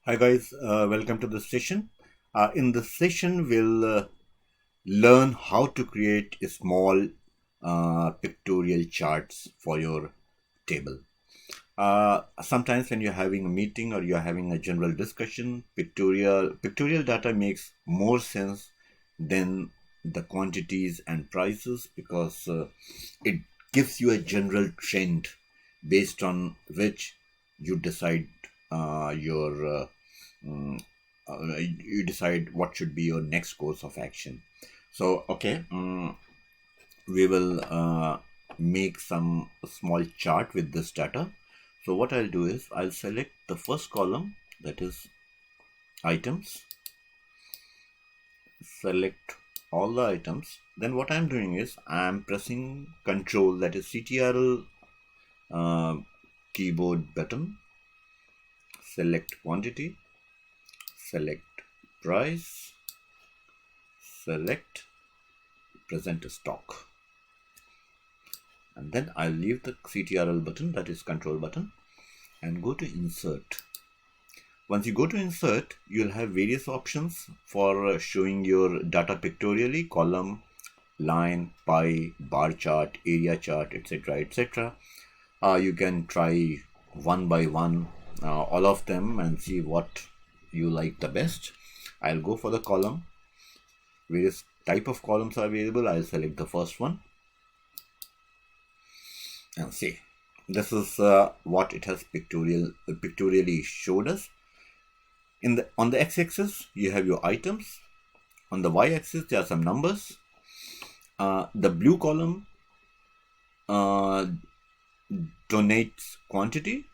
Hi guys, welcome to this session. In this session, we'll learn how to create a small pictorial charts for your table. Sometimes when you're having a meeting or you're having a general discussion, pictorial data makes more sense than the quantities and prices because it gives you a general trend based on which you decide your you decide what should be your next course of action. So okay, we will make some small chart with this data. So what I'll do is I'll select the first column, that is items, select all the items. Then what I'm doing is I'm pressing control, that is CTRL keyboard button, select quantity, select price, select present stock, and then I'll leave the CTRL button, that is control button, and go to insert. Once you go to insert, you'll have various options for showing your data pictorially: column, line, pie, bar chart, area chart, etc., etc. You can try one by one all of them and see what you like the best. I'll go for the column. Various type of columns are available. I'll select the first one and see. This is what it has pictorially showed us. On the x-axis you have your items. On the y-axis there are some numbers. The blue column donates quantity.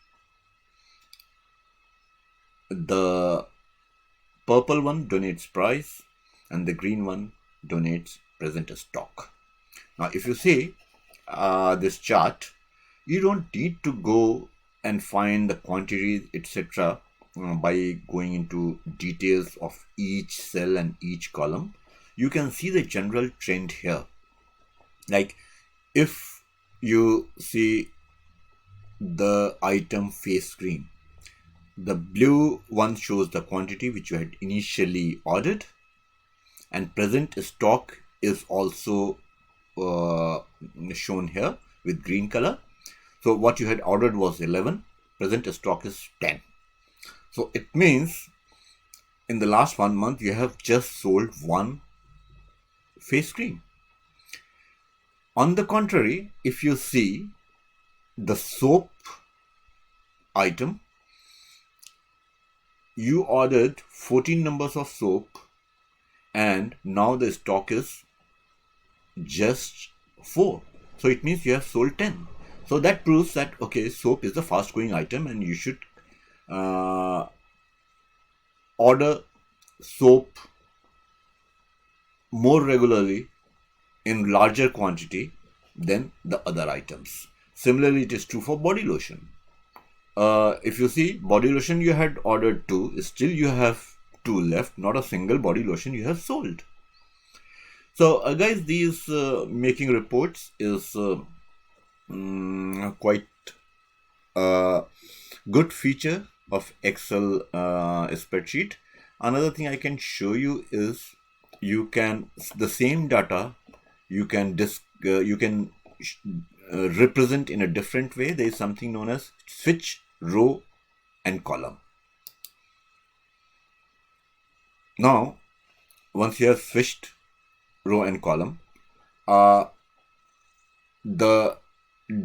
The purple one donates price, and the green one donates present stock. Now if you see this chart, you don't need to go and find the quantities, etc., by going into details of each cell and each column. You can see the general trend here. Like if you see the item face screen, the blue one shows the quantity which you had initially ordered, and present stock is also shown here with green color. So what you had ordered was 11, present stock is 10. So it means in the last 1 month you have just sold one face cream. On the contrary, if you see the soap item, you ordered 14 numbers of soap and now the stock is just 4. So it means you have sold 10. So that proves that, okay, soap is a fast growing item and you should order soap more regularly in larger quantity than the other items. Similarly, it is true for body lotion. If you see body lotion, you had ordered 2, still you have 2 left, not a single body lotion you have sold. So guys, these making reports is quite a good feature of Excel spreadsheet. Another thing I can show you is you can the same data you can represent in a different way. There is something known as switch row and column. Now once you have switched row and column, the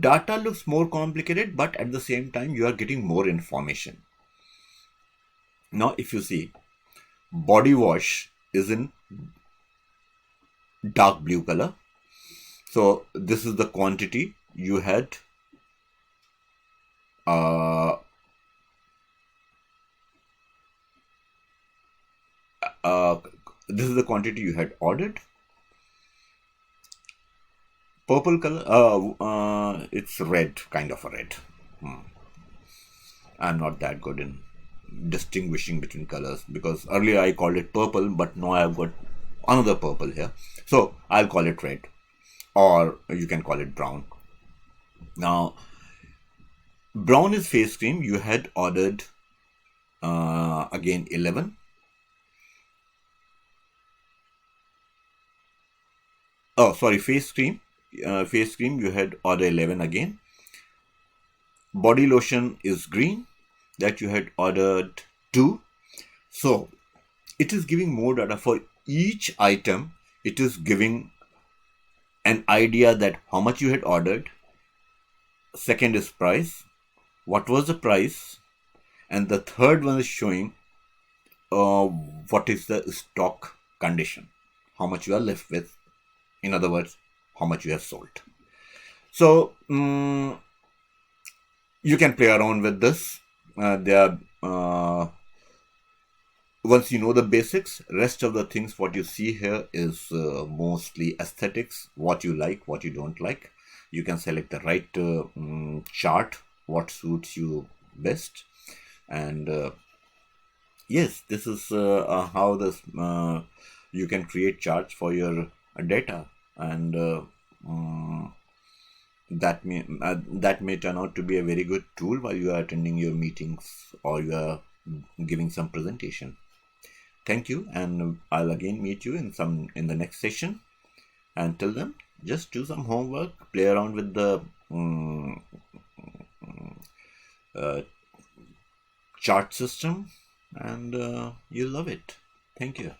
data looks more complicated, but at the same time you are getting more information. Now if you see, body wash is in dark blue color. So this is the quantity you had this is the quantity you had ordered. Purple color, it's red, kind of a red. I'm not that good in distinguishing between colors because earlier I called it purple, but now I've got another purple here. So I'll call it red, or you can call it brown. Now, brown is face cream. You had ordered again 11. Oh, sorry, face cream. Face cream, you had order 11 again. Body lotion is green, that you had ordered 2. So it is giving more data for each item. It is giving an idea that how much you had ordered. Second is price. What was the price? And the third one is showing what is the stock condition, how much you are left with. In other words, how much you have sold. So you can play around with this. Once you know the basics, rest of the things what you see here is mostly aesthetics, what you like, what you don't like. You can select the right chart, what suits you best. And yes, this is how this you can create charts for your data, and that may turn out to be a very good tool while you are attending your meetings or you are giving some presentation. Thank you, and I'll again meet you in the next session. Until then, just do some homework, play around with the chart system, and you'll love it. Thank you.